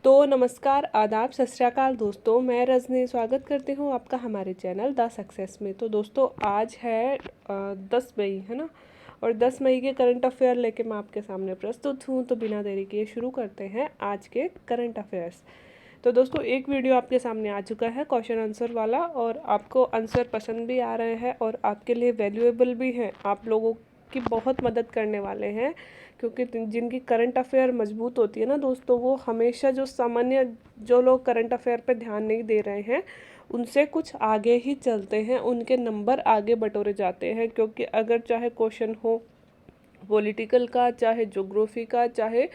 तो नमस्कार, आदाब, सत श्री अकाल दोस्तों। मैं रजनी स्वागत करती हूँ आपका हमारे चैनल द सक्सेस में। तो दोस्तों आज है 10 मई, है ना। और 10 मई के करंट अफेयर लेके मैं आपके सामने प्रस्तुत हूँ। तो बिना देरी किए शुरू करते हैं आज के करंट अफेयर्स। तो दोस्तों एक वीडियो आपके सामने आ चुका है क्वेश्चन आंसर वाला, और आपको आंसर पसंद भी आ रहे हैं और आपके लिए वैल्यूएबल भी हैं, आप लोगों की बहुत मदद करने वाले हैं। क्योंकि जिनकी करंट अफेयर मजबूत होती है ना दोस्तों, वो हमेशा जो लोग करंट अफेयर पे ध्यान नहीं दे रहे हैं उनसे कुछ आगे ही चलते हैं, उनके नंबर आगे बटोरे जाते हैं। क्योंकि अगर चाहे क्वेश्चन हो पॉलिटिकल का, चाहे ज्योग्राफी का, चाहे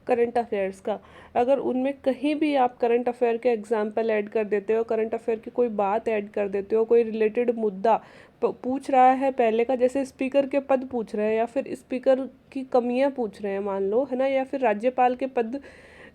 करंट अफेयर्स का, अगर उनमें कहीं भी आप करंट अफेयर के एग्जाम्पल ऐड कर देते हो, करंट अफेयर की कोई बात ऐड कर देते हो, कोई रिलेटेड मुद्दा पूछ रहा है पहले का, जैसे स्पीकर के पद पूछ रहे हैं या फिर स्पीकर की कमियां पूछ रहे हैं मान लो, है ना, या फिर राज्यपाल के पद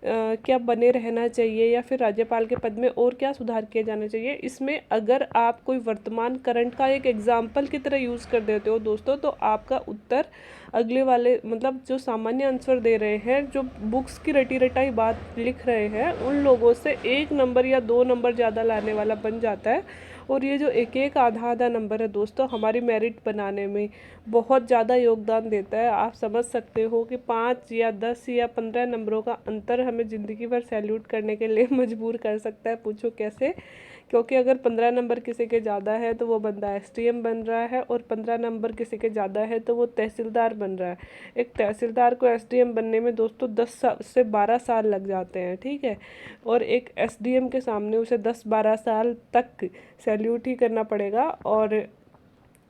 क्या बने रहना चाहिए, या फिर राज्यपाल के पद में और क्या सुधार किए जाने चाहिए, इसमें अगर आप कोई वर्तमान करंट का एक एग्जाम्पल की तरह यूज़ कर देते हो दोस्तों, तो आपका उत्तर अगले वाले मतलब जो सामान्य आंसर दे रहे हैं, जो बुक्स की रटी रटाई बात लिख रहे हैं, उन लोगों से 1 नंबर या 2 नंबर ज़्यादा लाने वाला बन जाता है। और ये जो एक एक आधा आधा नंबर है दोस्तों, हमारी मेरिट बनाने में बहुत ज़्यादा योगदान देता है। आप समझ सकते हो कि 5 या 10 या 15 नंबरों का अंतर हमें ज़िंदगी भर सैल्यूट करने के लिए मजबूर कर सकता है। पूछो कैसे? क्योंकि अगर 15 नंबर किसी के ज़्यादा है तो वो बंदा एसडीएम बन रहा है, और 15 नंबर किसी के ज़्यादा है तो वो तहसीलदार बन रहा है। एक तहसीलदार को एसडीएम बनने में दोस्तों 10 से 12 साल लग जाते हैं, ठीक है। और एक एसडीएम के सामने उसे 10-12 साल तक सैल्यूट ही करना पड़ेगा और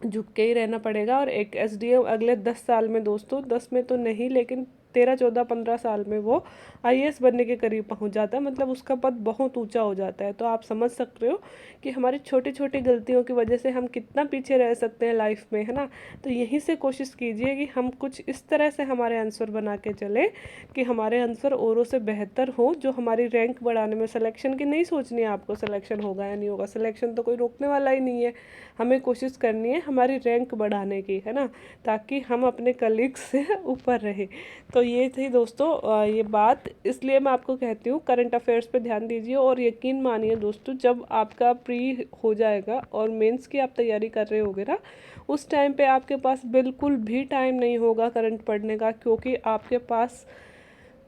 झुक के ही रहना पड़ेगा। और एक एसडीएम अगले 10 साल में दोस्तों, 10 में तो नहीं लेकिन 13-14-15 साल में वो आईएएस बनने के करीब पहुंच जाता है, मतलब उसका पद बहुत ऊंचा हो जाता है। तो आप समझ सकते हो कि हमारी छोटी छोटी गलतियों की वजह से हम कितना पीछे रह सकते हैं लाइफ में, है ना। तो यहीं से कोशिश कीजिए कि हम कुछ इस तरह से हमारे आंसर बना के चले कि हमारे आंसर औरों से बेहतर हो, जो हमारी रैंक बढ़ाने में, सिलेक्शन की नहीं सोचनी है आपको, सिलेक्शन होगा या नहीं होगा, सिलेक्शन तो कोई रोकने वाला ही नहीं है। हमें कोशिश करनी है हमारी रैंक बढ़ाने की, है ना, ताकि हम अपने कलीग्स से ऊपर रहे। तो ये थी दोस्तों ये बात, इसलिए मैं आपको कहती हूँ करंट अफेयर्स पे ध्यान दीजिए। और यकीन मानिए दोस्तों, जब आपका प्री हो जाएगा और मेंस की आप तैयारी कर रहे होगे ना, उस टाइम पे आपके पास बिल्कुल भी टाइम नहीं होगा करंट पढ़ने का। क्योंकि आपके पास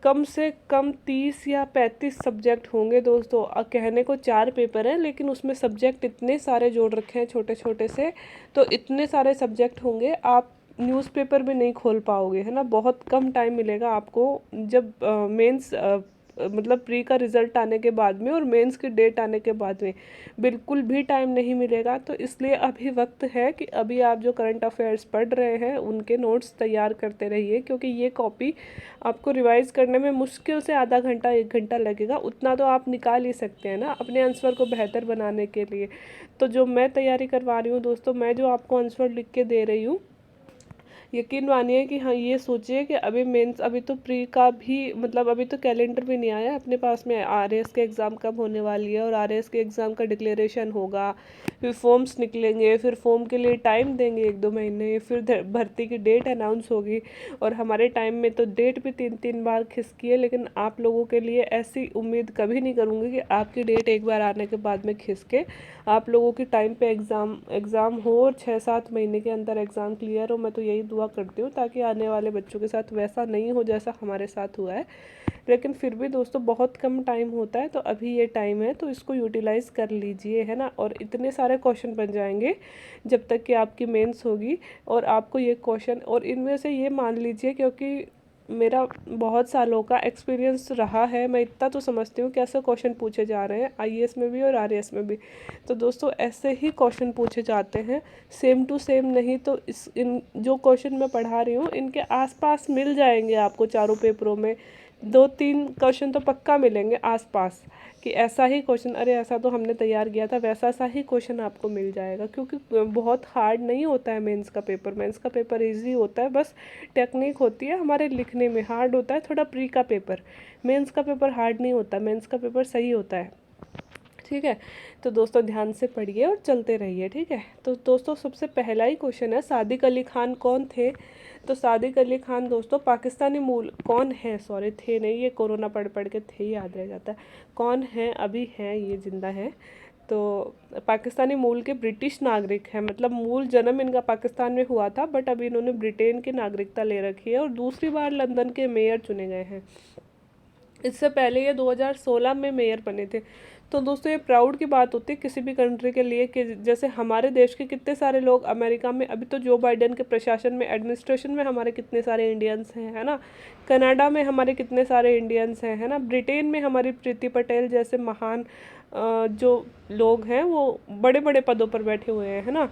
कम से कम 30 या 35 सब्जेक्ट होंगे दोस्तों। कहने को 4 पेपर हैं, लेकिन उसमें सब्जेक्ट इतने सारे जोड़ रखे हैं छोटे छोटे से, तो इतने सारे सब्जेक्ट होंगे आप न्यूज़पेपर भी नहीं खोल पाओगे, है ना। बहुत कम टाइम मिलेगा आपको जब मेंस मतलब प्री का रिज़ल्ट आने के बाद में और मेंस की डेट आने के बाद में बिल्कुल भी टाइम नहीं मिलेगा। तो इसलिए अभी वक्त है कि अभी आप जो करंट अफेयर्स पढ़ रहे हैं उनके नोट्स तैयार करते रहिए। क्योंकि ये कॉपी आपको रिवाइज करने में मुश्किल से आधा घंटा 1 घंटा लगेगा, उतना तो आप निकाल ही सकते हैं ना अपने आंसर को बेहतर बनाने के लिए। तो जो मैं तैयारी करवा रही हूँ दोस्तों, मैं जो आपको आंसर लिख के दे रही हूँ, यकीन मानिए कि हाँ, ये सोचिए कि अभी मेंस, अभी तो प्री का भी मतलब अभी तो कैलेंडर भी नहीं आया अपने पास में। आरएएस के एग्ज़ाम कब होने वाली है, और आरएएस के एग्ज़ाम का डिक्लेरेशन होगा, फिर फॉर्म्स निकलेंगे, फिर फॉर्म के लिए टाइम देंगे 1-2 महीने, फिर भर्ती की डेट अनाउंस होगी। और हमारे टाइम में तो डेट भी 3-3 बार खिसकी है, लेकिन आप लोगों के लिए ऐसी उम्मीद कभी नहीं करूँगी कि आपकी डेट एक बार आने के बाद में खिसके। आप लोगों की टाइम पे एग्ज़ाम हो और 6-7 महीने के अंदर एग्ज़ाम क्लियर हो। मैं तो यही दुआ करती हूँ ताकि आने वाले बच्चों के साथ वैसा नहीं हो जैसा हमारे साथ हुआ है। लेकिन फिर भी दोस्तों बहुत कम टाइम होता है, तो अभी ये टाइम है तो इसको यूटिलाइज़ कर लीजिए, है ना। और इतने सारे क्वेश्चन बन जाएंगे जब तक कि आपकी मेंस होगी, और आपको ये क्वेश्चन, और इनमें से ये मान लीजिए, क्योंकि मेरा बहुत सालों का एक्सपीरियंस रहा है, मैं इतना तो समझती हूँ कैसे क्वेश्चन पूछे जा रहे हैं आईएएस में भी और आरएएस में भी। तो दोस्तों ऐसे ही क्वेश्चन पूछे जाते हैं, सेम टू सेम नहीं तो इस इन जो क्वेश्चन मैं पढ़ा रही हूँ इनके आसपास मिल जाएंगे आपको चारों पेपरों में। 2-3 क्वेश्चन तो पक्का मिलेंगे आसपास, कि ऐसा ही क्वेश्चन, अरे ऐसा तो हमने तैयार किया था, वैसा सा ही क्वेश्चन आपको मिल जाएगा। क्योंकि बहुत हार्ड नहीं होता है मेंस का पेपर, मेंस का पेपर इजी होता है, बस टेक्निक होती है हमारे लिखने में। हार्ड होता है थोड़ा प्री का पेपर, मेंस का पेपर हार्ड नहीं होता, मेंस का पेपर सही होता है, ठीक है। तो दोस्तों ध्यान से पढ़िए और चलते रहिए, ठीक है। तो दोस्तों सबसे पहला ही क्वेश्चन है, सादिक अली खान कौन थे? तो सादिक अली खान दोस्तों पाकिस्तानी मूल कौन है, सॉरी थे नहीं, ये कोरोना पढ़ पढ़ के थे ही याद रह जाता है, कौन है, अभी हैं, ये जिंदा है। तो पाकिस्तानी मूल के ब्रिटिश नागरिक हैं, मतलब मूल जन्म इनका पाकिस्तान में हुआ था बट अभी इन्होंने ब्रिटेन की नागरिकता ले रखी है और दूसरी बार लंदन के मेयर चुने गए हैं। इससे पहले ये 2016 में मेयर बने थे। तो दोस्तों ये प्राउड की बात होती है किसी भी कंट्री के लिए कि जैसे हमारे देश के कितने सारे लोग अमेरिका में, अभी तो जो बाइडेन के प्रशासन में, एडमिनिस्ट्रेशन में हमारे कितने सारे इंडियंस हैं, है ना, कनाडा में हमारे कितने सारे इंडियंस हैं, है ना, ब्रिटेन में हमारी प्रीति पटेल जैसे महान जो लोग हैं वो बड़े बड़े पदों पर बैठे हुए हैं, है ना।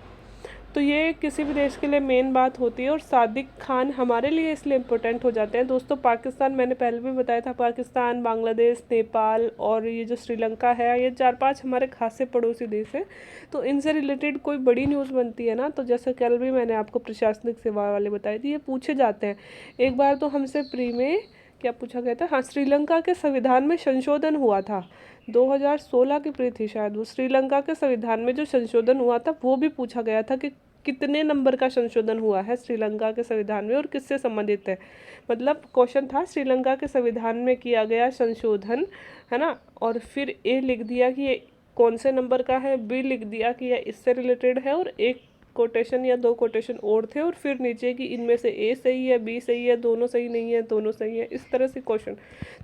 तो ये किसी भी देश के लिए मेन बात होती है और सादिक खान हमारे लिए इसलिए इम्पोर्टेंट हो जाते हैं दोस्तों। पाकिस्तान मैंने पहले भी बताया था, पाकिस्तान, बांग्लादेश, नेपाल और ये जो श्रीलंका है, ये 4-5 हमारे खासे पड़ोसी देश हैं। तो इनसे रिलेटेड कोई बड़ी न्यूज़ बनती है ना, तो जैसे कल भी मैंने आपको प्रशासनिक सेवा वाले बताई थी, ये पूछे जाते हैं। एक बार तो हमसे प्री में क्या पूछा गया था, हाँ, श्रीलंका के संविधान में संशोधन हुआ था, 2016 की प्री थी शायद वो, श्रीलंका के संविधान में जो संशोधन हुआ था वो भी पूछा गया था कि कितने नंबर का संशोधन हुआ है श्रीलंका के संविधान में और किससे संबंधित है। मतलब क्वेश्चन था श्रीलंका के संविधान में किया गया संशोधन, है ना, और फिर ए लिख दिया कि ये कौन से नंबर का है, बी लिख दिया कि ये इससे रिलेटेड है, और एक कोटेशन या 2 कोटेशन और थे, और फिर नीचे कि इनमें से ए सही है, बी सही है, दोनों सही नहीं है, दोनों सही है, इस तरह से क्वेश्चन।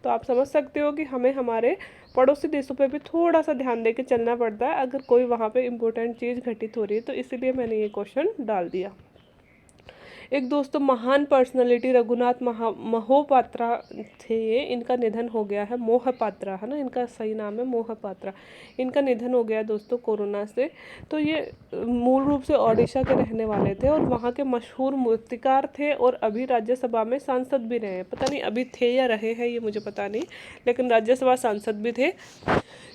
तो आप समझ सकते हो कि हमें हमारे पड़ोसी देशों पे भी थोड़ा सा ध्यान दे के चलना पड़ता है अगर कोई वहाँ पे इम्पोर्टेंट चीज़ घटित हो रही है, तो इसीलिए मैंने ये क्वेश्चन डाल दिया। एक दोस्तों महान पर्सनालिटी रघुनाथ मोहपात्रा थे, ये इनका निधन हो गया है, मोहपात्रा है ना, इनका सही नाम है मोहपात्रा। इनका निधन हो गया दोस्तों कोरोना से। तो ये मूल रूप से ओडिशा के रहने वाले थे और वहाँ के मशहूर मूर्तिकार थे और अभी राज्यसभा में सांसद भी रहे हैं, पता नहीं अभी थे या रहे हैं ये मुझे पता नहीं, लेकिन राज्यसभा सांसद भी थे।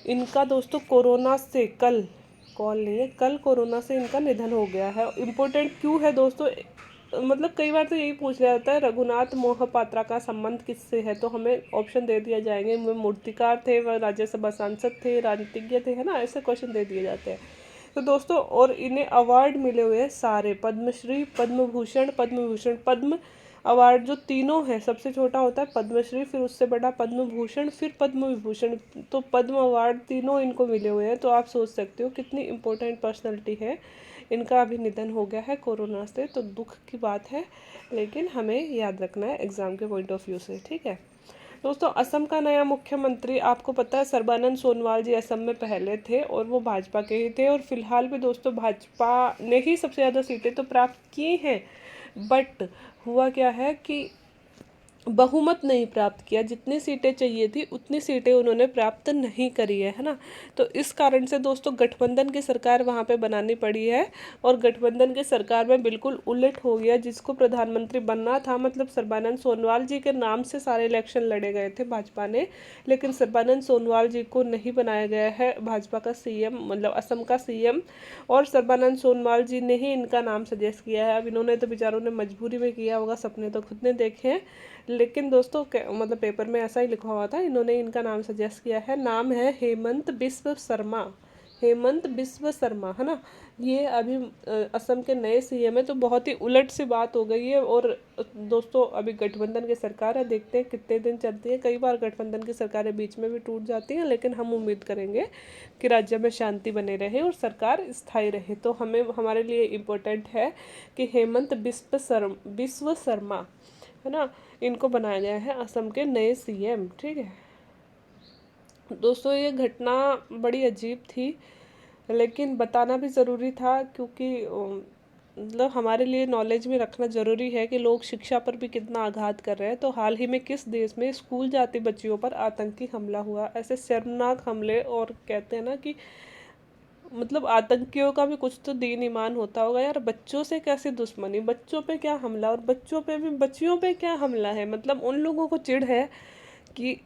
इनका दोस्तों कोरोना से कल कोरोना से इनका निधन हो गया है। इम्पोर्टेंट क्यों है दोस्तों, मतलब कई बार तो यही पूछ लिया जाता है रघुनाथ मोहपात्रा का संबंध किससे है, तो हमें ऑप्शन दे दिया जाएंगे, वे मूर्तिकार थे, वह राज्यसभा सांसद थे, राजनीतिज्ञ थे, है ना, ऐसे क्वेश्चन दे दिए जाते हैं। तो दोस्तों और इन्हें अवार्ड मिले हुए हैं सारे, पद्मश्री, पद्म भूषण, पद्म अवार्ड जो तीनों हैं, सबसे छोटा होता है पद्मश्री, फिर उससे बड़ा पद्म भूषण, फिर पद्म विभूषण, तो पद्म अवार्ड तीनों इनको मिले हुए हैं। तो आप सोच सकते हो कितनी इम्पोर्टेंट पर्सनैलिटी है। इनका अभी निधन हो गया है कोरोना से, तो दुख की बात है, लेकिन हमें याद रखना है एग्ज़ाम के पॉइंट ऑफ व्यू से, ठीक है दोस्तों। असम का नया मुख्यमंत्री आपको पता है सर्बानंद सोनोवाल जी असम में पहले थे और वो भाजपा के ही थे, और फिलहाल भी दोस्तों भाजपा ने ही सबसे ज़्यादा सीटें तो प्राप्त की हैं, बट हुआ क्या है कि बहुमत नहीं प्राप्त किया, जितनी सीटें चाहिए थी उतनी सीटें उन्होंने प्राप्त नहीं करी है ना। तो इस कारण से दोस्तों गठबंधन की सरकार वहाँ पे बनानी पड़ी है, और गठबंधन की सरकार में बिल्कुल उलट हो गया, जिसको प्रधानमंत्री बनना था, मतलब सर्बानंद सोनोवाल जी के नाम से सारे इलेक्शन लड़े गए थे भाजपा ने, लेकिन सर्बानंद सोनोवाल जी को नहीं बनाया गया है भाजपा का सीएम, मतलब असम का सीएम, और सर्बानंद सोनोवाल जी ने ही इनका नाम सजेस्ट किया है। अब इन्होंने तो बेचारों ने मजबूरी में किया होगा, सपने तो खुद ने देखे हैं, लेकिन दोस्तों मतलब पेपर में ऐसा ही लिखा हुआ था, इन्होंने इनका नाम सजेस्ट किया है, नाम है हेमंत बिस्व शर्मा, हेमंत बिस्व शर्मा, है ना। ये अभी असम के नए सीएम है, तो बहुत ही उलट सी बात हो गई है। और दोस्तों अभी गठबंधन की सरकार है, देखते हैं कितने दिन चलती है, कई बार गठबंधन की सरकारें बीच में भी टूट जाती हैं, लेकिन हम उम्मीद करेंगे कि राज्य में शांति बने रहे और सरकार स्थायी रहे। तो हमें हमारे लिए इम्पोर्टेंट है कि हेमंत बिस्व शर्मा, है ना, इनको बनाया गया है असम के नए सीएम, ठीक है दोस्तों। ये घटना बड़ी अजीब थी, लेकिन बताना भी ज़रूरी था, क्योंकि मतलब हमारे लिए नॉलेज में रखना ज़रूरी है कि लोग शिक्षा पर भी कितना आघात कर रहे हैं। तो हाल ही में किस देश में स्कूल जाती बच्चियों पर आतंकी हमला हुआ, ऐसे शर्मनाक हमले, और कहते हैं ना कि मतलब आतंकियों का भी कुछ तो दीन ईमान होता होगा यार, बच्चों से कैसे दुश्मनी, बच्चों पे क्या हमला, और बच्चों पे भी बच्चियों पे क्या हमला है, मतलब उन लोगों को चिढ़ है कि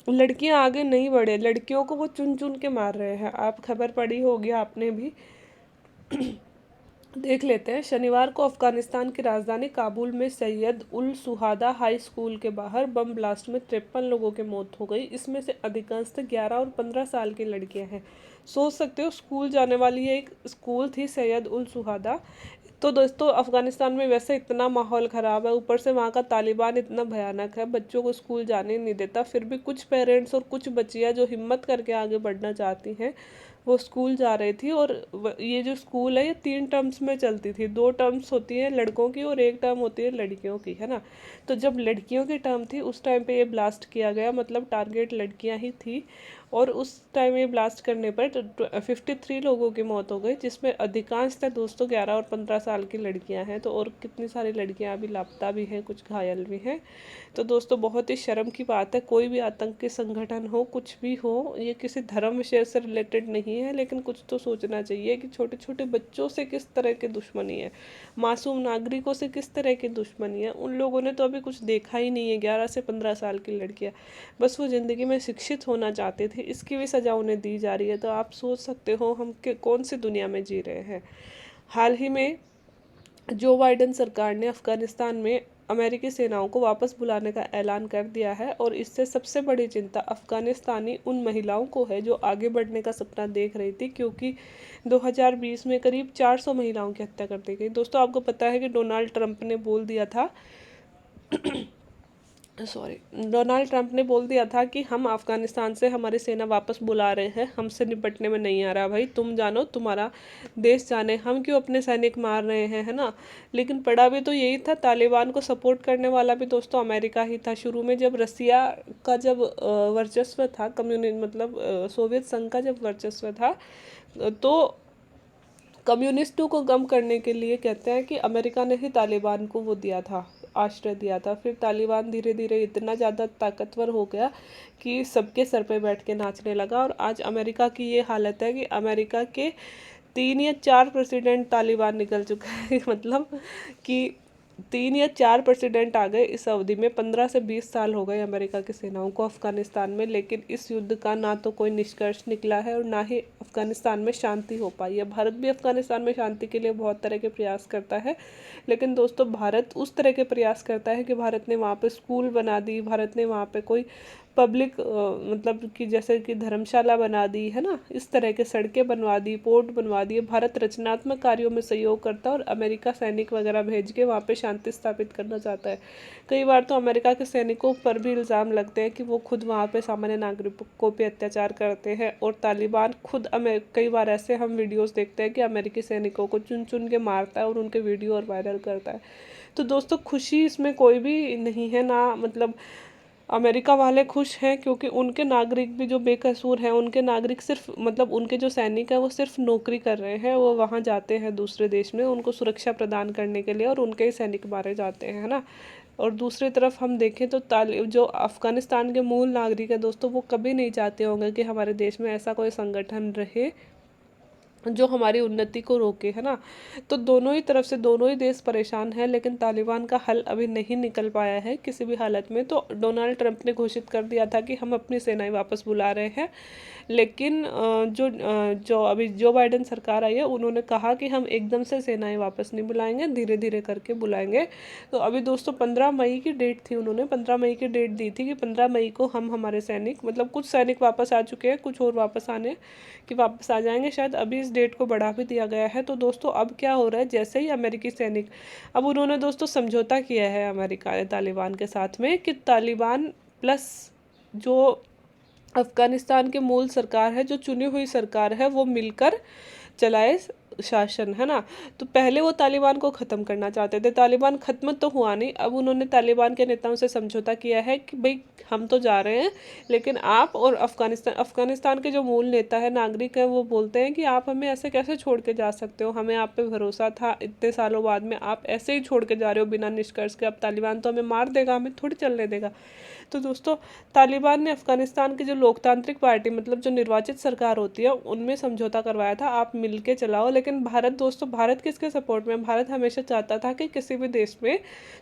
लड़कियां आगे नहीं बढ़े, लड़कियों को वो चुन चुन के मार रहे हैं। आप खबर पड़ी होगी आपने भी देख लेते हैं। शनिवार को अफगानिस्तान की राजधानी काबुल में सैयद उल सुहादा हाई स्कूल के बाहर बम ब्लास्ट में 53 लोगों की मौत हो गई, इसमें से अधिकांश 11 और 15 साल की लड़कियां हैं। सोच सकते हो स्कूल जाने वाली एक स्कूल थी सैयद उल सुहादा, तो दोस्तों अफ़गानिस्तान में वैसे इतना माहौल ख़राब है, ऊपर से वहाँ का तालिबान इतना भयानक है, बच्चों को स्कूल जाने नहीं देता। फिर भी कुछ पेरेंट्स और कुछ बच्चियाँ जो हिम्मत करके आगे बढ़ना चाहती हैं वो स्कूल जा रही थी। और ये जो स्कूल है ये 3 टर्म्स में चलती थी। 2 टर्म्स होती है लड़कों की और 1 टर्म होती है लड़कियों की, है ना। तो जब लड़कियों की टर्म थी उस टाइम पे ये ब्लास्ट किया गया, मतलब टारगेट लड़कियां ही थी। और उस टाइम ये ब्लास्ट करने पर 53 लोगों की मौत हो गई, जिसमें अधिकांशतः दोस्तों 11 और 15 साल की लड़कियां हैं। तो और कितनी सारी लड़कियां अभी लापता भी हैं, कुछ घायल भी हैं। तो दोस्तों बहुत ही शर्म की बात है, कोई भी आतंकी संगठन हो, कुछ भी हो, ये किसी धर्म विषय से रिलेटेड नहीं है, लेकिन कुछ तो सोचना चाहिए कि छोटे छोटे बच्चों से किस तरह की दुश्मनी है, मासूम नागरिकों से किस तरह की दुश्मनी है। उन लोगों ने तो अभी कुछ देखा ही नहीं है, 11 से 15 साल की लड़कियां, बस वो ज़िंदगी में शिक्षित होना चाहते थे, इसकी भी सज़ा उन्हें दी जा रही है। तो आप सोच सकते हो हम कौन सी दुनिया में जी रहे हैं। हाल ही में जो बाइडेन सरकार ने अफ़गानिस्तान में अमेरिकी सेनाओं को वापस बुलाने का ऐलान कर दिया है, और इससे सबसे बड़ी चिंता अफ़गानिस्तानी उन महिलाओं को है जो आगे बढ़ने का सपना देख रही थी, क्योंकि 2020 में करीब 400 महिलाओं की हत्या कर दी गई। दोस्तों आपको पता है कि डोनाल्ड ट्रंप ने बोल दिया था डोनाल्ड ट्रंप ने बोल दिया था कि हम अफ़गानिस्तान से हमारी सेना वापस बुला रहे हैं, हमसे निपटने में नहीं आ रहा भाई, तुम जानो तुम्हारा देश जाने, हम क्यों अपने सैनिक मार रहे हैं, है ना। लेकिन पड़ा भी तो यही था, तालिबान को सपोर्ट करने वाला भी दोस्तों अमेरिका ही था। शुरू में जब रसिया का जब वर्चस्व था, कम्युनिस्ट मतलब सोवियत संघ का जब वर्चस्व था, तो कम्युनिस्टों को कम करने के लिए कहते हैं कि अमेरिका ने ही तालिबान को वो दिया था, आश्रय दिया था। फिर तालिबान धीरे धीरे इतना ज़्यादा ताकतवर हो गया कि सबके सर पे बैठ के नाचने लगा। और आज अमेरिका की ये हालत है कि अमेरिका के 3 या 4 प्रेसिडेंट तालिबान निकल चुका है मतलब कि 3 या 4 प्रेसिडेंट आ गए इस अवधि में। 15 से 20 साल हो गए अमेरिका की सेनाओं को अफ़गानिस्तान में, लेकिन इस युद्ध का ना तो कोई निष्कर्ष निकला है और ना ही अफ़गानिस्तान में शांति हो पाई है। भारत भी अफ़गानिस्तान में शांति के लिए बहुत तरह के प्रयास करता है, लेकिन दोस्तों भारत उस तरह के प्रयास करता है कि भारत ने वहाँ पे स्कूल बना दी, भारत ने वहाँ पे कोई पब्लिक मतलब कि जैसे कि धर्मशाला बना दी, है ना, इस तरह के सड़कें बनवा दी, पोर्ट बनवा दिए। भारत रचनात्मक कार्यों में सहयोग करता है और अमेरिका सैनिक वगैरह भेज के वहाँ पे शांति स्थापित करना चाहता है। कई बार तो अमेरिका के सैनिकों पर भी इल्ज़ाम लगते हैं कि वो खुद वहाँ पे सामान्य नागरिकों पे अत्याचार करते हैं, और तालिबान खुद कई बार ऐसे हम वीडियोज़ देखते हैं कि अमेरिकी सैनिकों को चुन चुन के मारता है और उनके वीडियो और वायरल करता है। तो दोस्तों खुशी इसमें कोई भी नहीं है ना, मतलब अमेरिका वाले खुश हैं क्योंकि उनके नागरिक भी जो बेकसूर हैं, उनके नागरिक सिर्फ मतलब उनके जो सैनिक हैं वो सिर्फ नौकरी कर रहे हैं, वो वहाँ जाते हैं दूसरे देश में उनको सुरक्षा प्रदान करने के लिए, और उनके ही सैनिक मारे जाते हैं, है ना। और दूसरी तरफ हम देखें तो जो अफ़गानिस्तान के मूल नागरिक हैं दोस्तों, वो कभी नहीं चाहते होंगे कि हमारे देश में ऐसा कोई संगठन रहे जो हमारी उन्नति को रोके, है ना। तो दोनों ही तरफ से दोनों ही देश परेशान हैं, लेकिन तालिबान का हल अभी नहीं निकल पाया है किसी भी हालत में। तो डोनाल्ड ट्रंप ने घोषित कर दिया था कि हम अपनी सेनाएं वापस बुला रहे हैं, लेकिन जो अभी जो बाइडेन सरकार आई है उन्होंने कहा कि हम एकदम से सेनाएं वापस नहीं बुलाएंगे, धीरे धीरे करके बुलाएंगे। तो अभी दोस्तों 15 मई की डेट थी, उन्होंने 15 मई की डेट दी थी कि 15 मई को हम हमारे सैनिक मतलब कुछ सैनिक वापस आ चुके हैं, कुछ और वापस आने कि वापस आ जाएंगे शायद, अभी इस डेट को बढ़ा भी दिया गया है। तो दोस्तों अब क्या हो रहा है, जैसे ही अमेरिकी सैनिक अब उन्होंने दोस्तों समझौता किया है अमेरिका ने तालिबान के साथ में कि तालिबान प्लस जो अफ़गानिस्तान के मूल सरकार है, जो चुनी हुई सरकार है, वो मिलकर चलाए शासन, है ना। तो पहले वो तालिबान को ख़त्म करना चाहते थे, तालिबान ख़त्म तो हुआ नहीं। अब उन्होंने तालिबान के नेताओं से समझौता किया है कि भाई हम तो जा रहे हैं, लेकिन आप और अफ़गानिस्तान के जो मूल नेता है, नागरिक हैं, वो बोलते हैं कि आप हमें ऐसे कैसे छोड़ के जा सकते हो, हमें आप पे भरोसा था, इतने सालों बाद में आप ऐसे ही छोड़ के जा रहे हो बिना निष्कर्ष के। अब तालिबान तो हमें मार देगा, हमें थोड़ी चलने देगा। तो दोस्तों तालिबान ने अफ़गानिस्तान की जो लोकतांत्रिक पार्टी मतलब जो निर्वाचित सरकार होती है उनमें समझौता करवाया था, आप मिल के चलाओ। लेकिन भारत दोस्तों, भारत किसके सपोर्ट में, भारत हमेशा चाहता था कि किसी भी देश में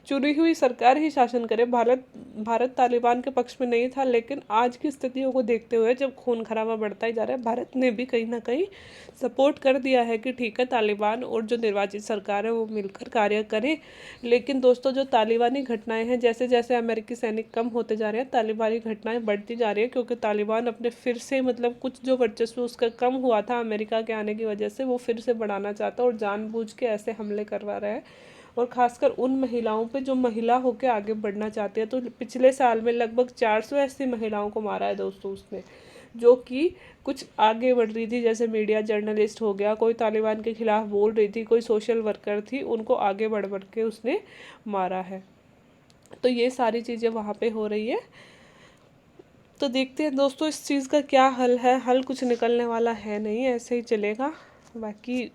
चुनी हुई सरकार ही शासन करे। भारत तालिबान के पक्ष में नहीं था, लेकिन आज की स्थितियों को देखते हुए जब खून खराबा बढ़ता ही जा रहा है, भारत ने भी कहीं ना कहीं सपोर्ट कर दिया है कि ठीक है तालिबान और जो निर्वाचित सरकार है वो मिलकर कार्य करें। लेकिन दोस्तों जो तालिबानी घटनाएं हैं, जैसे जैसे अमेरिकी सैनिक कम होते जा रहे हैं, तालिबानी घटनाएं बढ़ती जा रही है, क्योंकि तालिबान अपने फिर से मतलब कुछ जो वर्चस्व उसका कम हुआ था अमेरिका के आने की वजह से, वो फिर से बढ़ाना चाहता है और जानबूझ के ऐसे हमले करवा रहा है, और ख़ासकर उन महिलाओं पे जो महिला होकर आगे बढ़ना चाहती है। तो पिछले साल में लगभग 400 ऐसी महिलाओं को मारा है दोस्तों उसने, जो कि कुछ आगे बढ़ रही थी, जैसे मीडिया जर्नलिस्ट हो गया, कोई तालिबान के खिलाफ बोल रही थी, कोई सोशल वर्कर थी, उनको आगे बढ़ बढ़ के उसने मारा है। तो ये सारी चीज़ें वहाँ पे हो रही है। तो देखते हैं दोस्तों इस चीज़ का क्या हल है। हल कुछ निकलने वाला है नहीं, ऐसे ही चलेगा। बाकी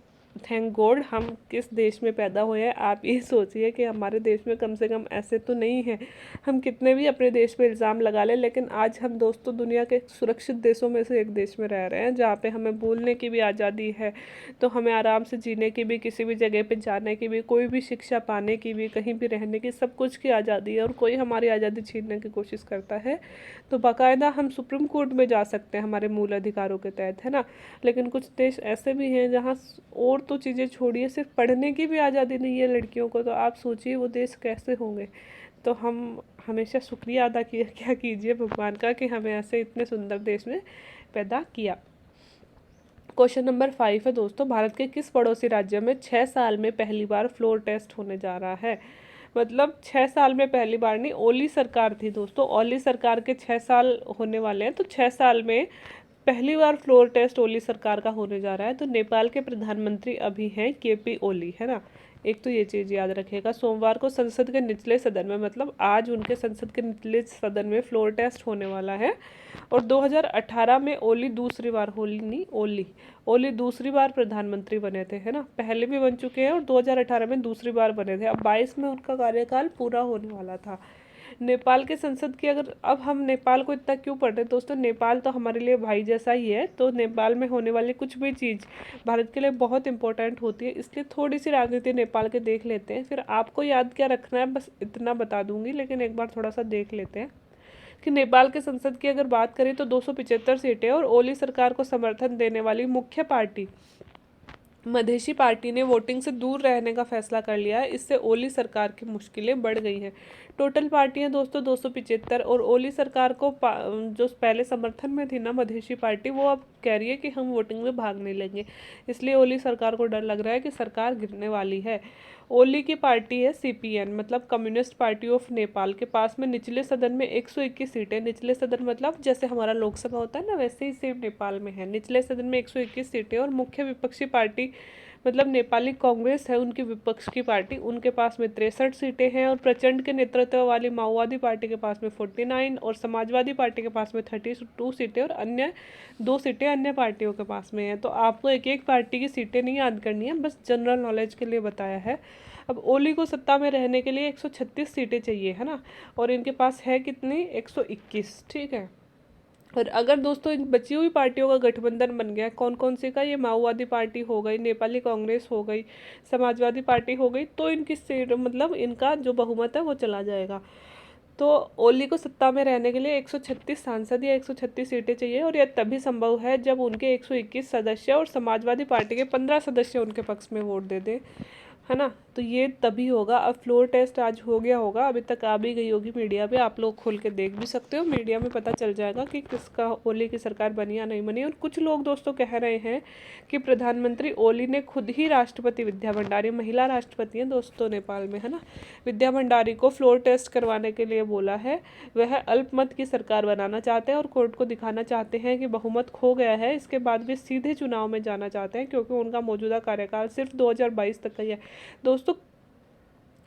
थैंक गॉड हम किस देश में पैदा हुए हैं। आप ये सोचिए कि हमारे देश में कम से कम ऐसे तो नहीं है। हम कितने भी अपने देश पे इल्ज़ाम लगा लें, लेकिन आज हम दोस्तों दुनिया के सुरक्षित देशों में से एक देश में रह रहे हैं, जहाँ पे हमें बोलने की भी आज़ादी है, तो हमें आराम से जीने की भी, किसी भी जगह पे जाने की भी, कोई भी शिक्षा पाने की भी, कहीं भी रहने की, सब कुछ की आज़ादी है। और कोई हमारी आज़ादी छीनने की कोशिश करता है तो बाकायदा हम सुप्रीम कोर्ट में जा सकते हैं हमारे मूल अधिकारों के तहत, है ना। लेकिन कुछ देश ऐसे भी हैं जहाँ और तो चीज़ें छोड़िए, सिर्फ पढ़ने की भी आज़ादी नहीं है लड़कियों को। तो आप सोचिए वो देश कैसे होंगे। तो हम हमेशा शुक्रिया अदा क्या कीजिए भगवान का कि हमें ऐसे इतने सुंदर देश में पैदा किया। क्वेश्चन नंबर 5 है दोस्तों, भारत के किस पड़ोसी राज्य में 6 साल में पहली बार फ्लोर टेस्ट होने जा रहा है। मतलब 6 साल में पहली बार नहीं, ओली सरकार थी दोस्तों, ओली सरकार के 6 साल होने वाले हैं, तो 6 साल में पहली बार फ्लोर टेस्ट ओली सरकार का होने जा रहा है। तो नेपाल के प्रधानमंत्री अभी हैं केपी ओली, है ना। एक तो ये चीज़ याद रखिएगा। सोमवार को संसद के निचले सदन में, मतलब आज उनके संसद के निचले सदन में फ्लोर टेस्ट होने वाला है। और 2018 में ओली दूसरी बार, होली नहीं ओली दूसरी बार प्रधानमंत्री बने थे, है ना। पहले भी बन चुके हैं और 2018 में दूसरी बार बने थे। अब 22 में उनका कार्यकाल पूरा होने वाला था। नेपाल के संसद की अगर, अब हम नेपाल को इतना क्यों पढ़ रहे हैं दोस्तों, नेपाल तो हमारे लिए भाई जैसा ही है। तो नेपाल में होने वाली कुछ भी चीज़ भारत के लिए बहुत इंपॉर्टेंट होती है, इसलिए थोड़ी सी राजनीति नेपाल के देख लेते हैं। फिर आपको याद क्या रखना है बस इतना बता दूंगी, लेकिन एक बार थोड़ा सा देख लेते हैं कि नेपाल के संसद की अगर बात करें तो 275 सीटें, और ओली सरकार को समर्थन देने वाली मुख्य पार्टी मधेशी पार्टी ने वोटिंग से दूर रहने का फैसला कर लिया है। इससे ओली सरकार की मुश्किलें बढ़ गई हैं। टोटल पार्टियां दोस्तों 275, और ओली सरकार को जो पहले समर्थन में थी ना मधेशी पार्टी, वो अब कह रही है कि हम वोटिंग में भाग नहीं लेंगे। इसलिए ओली सरकार को डर लग रहा है कि सरकार गिरने वाली है। ओली की पार्टी है सीपीएन, मतलब कम्युनिस्ट पार्टी ऑफ नेपाल, के पास में निचले सदन में 121 सीटें। निचले सदन मतलब जैसे हमारा लोकसभा होता है ना, वैसे ही सेम नेपाल में है। निचले सदन में 121 सीटें, और मुख्य विपक्षी पार्टी मतलब नेपाली कांग्रेस है उनकी विपक्ष की पार्टी, उनके पास में 63 सीटें हैं। और प्रचंड के नेतृत्व वाली माओवादी पार्टी के पास में 49, और समाजवादी पार्टी के पास में 32 सीटें, और अन्य 2 सीटें अन्य पार्टियों के पास में हैं। तो आपको एक एक पार्टी की सीटें नहीं याद करनी है, बस जनरल नॉलेज के लिए बताया है। अब ओली को सत्ता में रहने के लिए 136 सीटें चाहिए, है ना, और इनके पास है कितनी, 121, ठीक है। और अगर दोस्तों इन बची हुई पार्टियों का गठबंधन बन गया, कौन कौन सी का, ये माओवादी पार्टी हो गई, नेपाली कांग्रेस हो गई, समाजवादी पार्टी हो गई, तो इनकी सीट मतलब इनका जो बहुमत है वो चला जाएगा। तो ओली को सत्ता में रहने के लिए 136 सांसद या 136 सीटें चाहिए, और यह तभी संभव है जब उनके 121 सदस्य और समाजवादी पार्टी के 15 सदस्य उनके पक्ष में वोट दे दें, है ना। तो ये तभी होगा। अब फ्लोर टेस्ट आज हो गया होगा, अभी तक आ भी गई होगी मीडिया पे, आप लोग खोल के देख भी सकते हो, मीडिया में पता चल जाएगा कि किसका ओली की सरकार बनी या नहीं बनी। और कुछ लोग दोस्तों कह रहे हैं कि प्रधानमंत्री ओली ने खुद ही राष्ट्रपति विद्या भंडारी, महिला राष्ट्रपति हैं दोस्तों नेपाल में, है ना, विद्या भंडारी को फ्लोर टेस्ट करवाने के लिए बोला है। वह अल्पमत की सरकार बनाना चाहते हैं और कोर्ट को दिखाना चाहते हैं कि बहुमत खो गया है। इसके बाद वे सीधे चुनाव में जाना चाहते हैं, क्योंकि उनका मौजूदा कार्यकाल सिर्फ 2022 तक का ही है। दोस्तों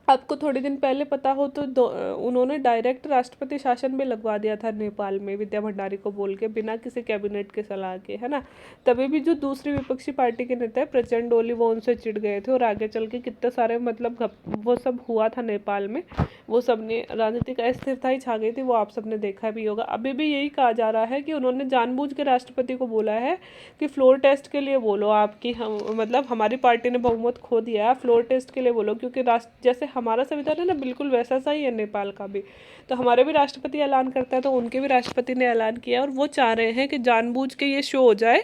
आपको थोड़े दिन पहले पता हो तो उन्होंने डायरेक्ट राष्ट्रपति शासन में लगवा दिया था नेपाल में, विद्या भंडारी को बोल के, बिना किसी कैबिनेट के सलाह के, है ना। तभी भी जो दूसरी विपक्षी पार्टी के नेता है प्रचंड ओली, वो उनसे चिढ़ गए थे, और आगे चल के कितने सारे मतलब वो सब हुआ था नेपाल में, वो सब ने राजनीतिक अस्थिरता ही छा गई थी, वो आप सब ने देखा भी होगा। अभी भी यही कहा जा रहा है कि उन्होंने जानबूझ के राष्ट्रपति को बोला है कि फ्लोर टेस्ट के लिए बोलो, आपकी हम मतलब हमारी पार्टी ने बहुमत खो दिया है, फ्लोर टेस्ट के लिए बोलो, क्योंकि जैसे हमारा संविधान है ना बिल्कुल वैसा सा ही है नेपाल का भी। तो हमारे भी राष्ट्रपति ऐलान करता है, तो उनके भी राष्ट्रपति ने ऐलान किया और वो चाह रहे हैं कि जानबूझ के ये शो हो जाए,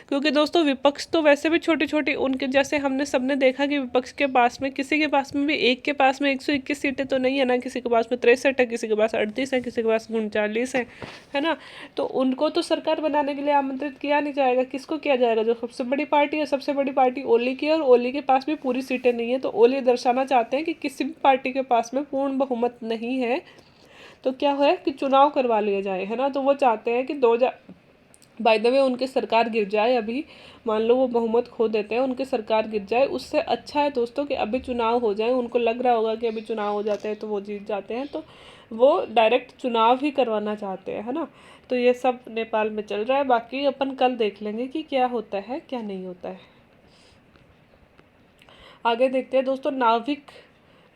क्योंकि दोस्तों विपक्ष तो वैसे भी छोटी छोटी उनके जैसे हमने सबने देखा कि विपक्ष के पास में किसी के पास में भी एक के पास में 121 सीटें तो नहीं है ना, किसी के पास में 63 है, किसी के पास 38 है, किसी के पास 39 है ना। तो उनको तो सरकार बनाने के लिए आमंत्रित किया नहीं जाएगा, किसको किया जाएगा? जो सबसे बड़ी पार्टी है, सबसे बड़ी पार्टी ओली की है, और ओली के पास भी पूरी सीटें नहीं है। तो ओली दर्शाना चाहते हैं कि किसी भी पार्टी के पास में पूर्ण बहुमत नहीं है, तो क्या है कि चुनाव करवा लिया जाए, है ना। तो वो चाहते हैं कि 2000 बाय द वे उनकी सरकार गिर जाए, अभी मान लो वो बहुमत खो देते हैं, उनकी सरकार गिर जाए, उससे अच्छा है दोस्तों कि अभी चुनाव हो जाए। उनको लग रहा होगा कि अभी चुनाव हो जाते हैं तो वो जीत जाते हैं, तो वो डायरेक्ट चुनाव ही करवाना चाहते हैं, है ना। तो ये सब नेपाल में चल रहा है, बाकी अपन कल देख लेंगे कि क्या होता है क्या नहीं होता है। आगे देखते हैं दोस्तों, नाविक।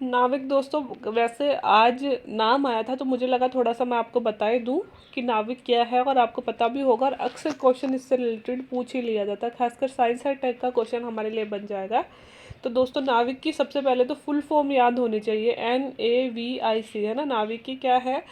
नाविक दोस्तों वैसे आज नाम आया था तो मुझे लगा थोड़ा सा मैं आपको बता ही दूँ कि नाविक क्या है, और आपको पता भी होगा, और अक्सर क्वेश्चन इससे रिलेटेड पूछ ही लिया जाता है, खासकर साइंस है टाइप का क्वेश्चन हमारे लिए बन जाएगा। तो दोस्तों नाविक की सबसे पहले तो फुल फॉर्म याद होनी चाहिए, NAVIC, है ना। नाविक की क्या है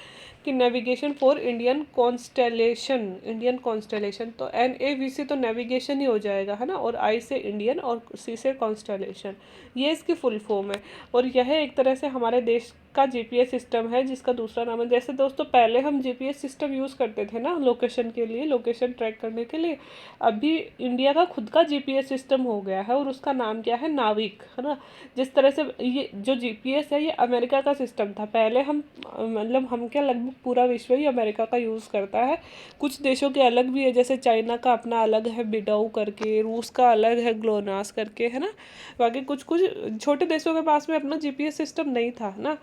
कि navigation for Indian constellation, Indian constellation. तो NAVC तो नेविगेशन ही हो जाएगा, है ना, और I से इंडियन और C से कॉन्स्टेलेशन, ये इसकी फुल फॉर्म है। और यह एक तरह से हमारे देश का GPS सिस्टम है, जिसका दूसरा नाम है, जैसे दोस्तों पहले हम GPS सिस्टम यूज़ करते थे ना लोकेशन के लिए, लोकेशन ट्रैक करने के लिए, अभी इंडिया का खुद का GPS सिस्टम हो गया है और उसका नाम क्या है? नाविक, है ना। जिस तरह से ये जो GPS है ये अमेरिका का सिस्टम था पहले, हम मतलब हम क्या लगभग पूरा विश्व ही अमेरिका का यूज़ करता है। कुछ देशों के अलग भी है, जैसे चाइना का अपना अलग है बिडाऊ करके, रूस का अलग है ग्लोनास करके, है ना। बाकी कुछ कुछ छोटे देशों के पास में अपना GPS सिस्टम नहीं था ना।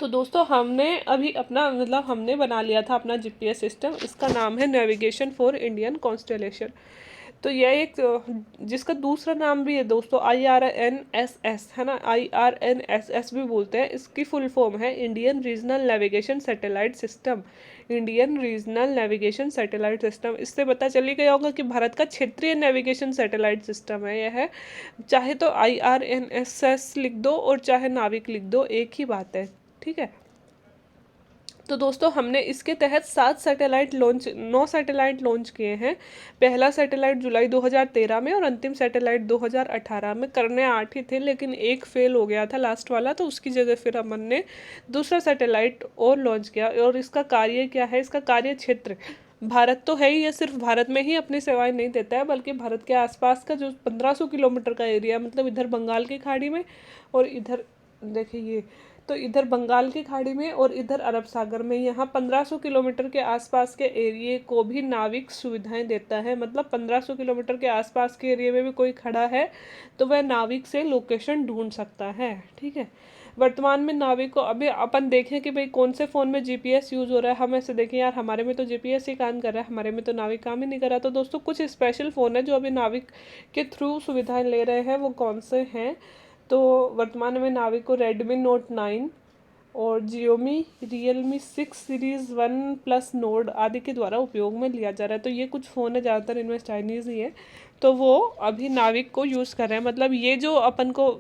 तो दोस्तों हमने अभी अपना मतलब हमने बना लिया था अपना GPS सिस्टम, इसका नाम है नेविगेशन फॉर इंडियन कॉन्स्टेलेशन। तो यह एक जिसका दूसरा नाम भी है दोस्तों IRNSS, है ना, IRNSS भी बोलते हैं। इसकी फुल फॉर्म है Indian regional navigation satellite system, Indian regional navigation satellite system. इससे पता चल ही गया होगा कि भारत का क्षेत्रीय नेविगेशन सैटेलाइट सिस्टम है यह है। चाहे तो IRNSS लिख दो और चाहे नाविक लिख दो, एक ही बात है, ठीक है। तो दोस्तों हमने इसके तहत 9 सैटेलाइट लॉन्च किए हैं। पहला सैटेलाइट जुलाई 2013 में और अंतिम सैटेलाइट 2018 में। करने 8 ही थे लेकिन एक फेल हो गया था लास्ट वाला, तो उसकी जगह फिर हमन ने दूसरा सैटेलाइट और लॉन्च किया। और इसका कार्य क्या है? इसका कार्य क्षेत्र भारत तो है ही, ये सिर्फ भारत में ही अपनी सेवाएं नहीं देता है, बल्कि भारत के आसपास का जो 1500 किलोमीटर का एरिया, मतलब इधर बंगाल की खाड़ी में और इधर देखिए ये, तो इधर बंगाल की खाड़ी में और इधर अरब सागर में, यहाँ 1500 किलोमीटर के आसपास के एरिए को भी नाविक सुविधाएं देता है। मतलब 1500 किलोमीटर के आसपास के एरिए में भी कोई खड़ा है तो वह नाविक से लोकेशन ढूंढ सकता है, ठीक है। वर्तमान में नाविक को अभी अपन देखें कि भाई कौन से फ़ोन में GPS यूज़ हो रहा है, हम ऐसे देखें यार हमारे में तो GPS ही काम कर रहा है, हमारे में तो नाविक काम ही नहीं कर रहा। तो दोस्तों कुछ स्पेशल फ़ोन है जो अभी नाविक के थ्रू सुविधाएं ले रहे हैं, वो कौन से हैं? तो वर्तमान में नाविक को Redmi Note 9 और Xiaomi Realme 6 सीरीज़ 1+ नोड आदि के द्वारा उपयोग में लिया जा रहा है। तो ये कुछ फ़ोन है, ज़्यादातर इनमें चाइनीज़ ही है, तो वो अभी नाविक को यूज़ कर रहे हैं। मतलब ये जो अपन को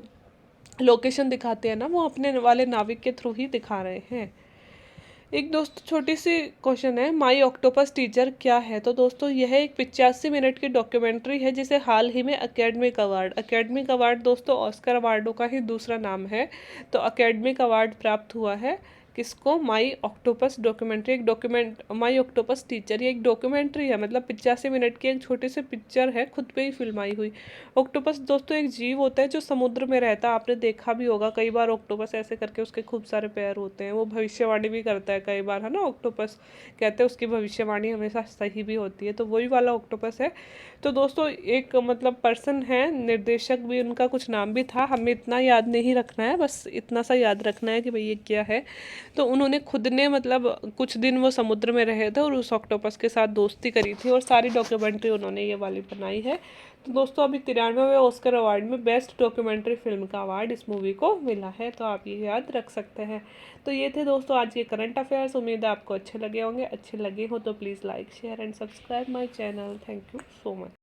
लोकेशन दिखाते हैं ना, वो अपने वाले नाविक के थ्रू ही दिखा रहे हैं। एक दोस्त छोटी सी क्वेश्चन है, माई ऑक्टोपस टीचर क्या है? तो दोस्तों यह एक 85 मिनट की डॉक्यूमेंट्री है जिसे हाल ही में अकेडमिक अवार्ड दोस्तों ऑस्कर अवार्डों का ही दूसरा नाम है, तो अकेडमिक अवार्ड प्राप्त हुआ है। किसको? माई ऑक्टोपस डॉक्यूमेंट्री। माई ऑक्टोपस टीचर ये एक डॉक्यूमेंट्री है, मतलब 85 मिनट की एक छोटी सी पिक्चर है, खुद पे ही फिल्माई हुई। ऑक्टोपस दोस्तों एक जीव होता है जो समुद्र में रहता है, आपने देखा भी होगा कई बार ऑक्टोपस ऐसे करके उसके खूब सारे पैर होते हैं, वो भविष्यवाणी भी करता है कई बार, है ना। ऑक्टोपस कहते हैं उसकी भविष्यवाणी हमेशा सही भी होती है, तो वही वाला ऑक्टोपस है। तो दोस्तों एक मतलब पर्सन है, निर्देशक भी, उनका कुछ नाम भी था, हमें इतना याद नहीं रखना है, बस इतना सा याद रखना है कि भाई ये क्या है। तो उन्होंने खुद ने मतलब कुछ दिन वो समुद्र में रहे थे और उस ऑक्टोपस के साथ दोस्ती करी थी, और सारी डॉक्यूमेंट्री उन्होंने ये वाली बनाई है। तो दोस्तों अभी 93वें ऑस्कर अवार्ड में बेस्ट डॉक्यूमेंट्री फिल्म का अवार्ड इस मूवी को मिला है, तो आप ये याद रख सकते हैं। तो ये थे दोस्तों आज के करंट अफेयर्स, उम्मीद है आपको अच्छे लगे होंगे। अच्छे लगे हो तो please like share and subscribe my channel. Thank you so much.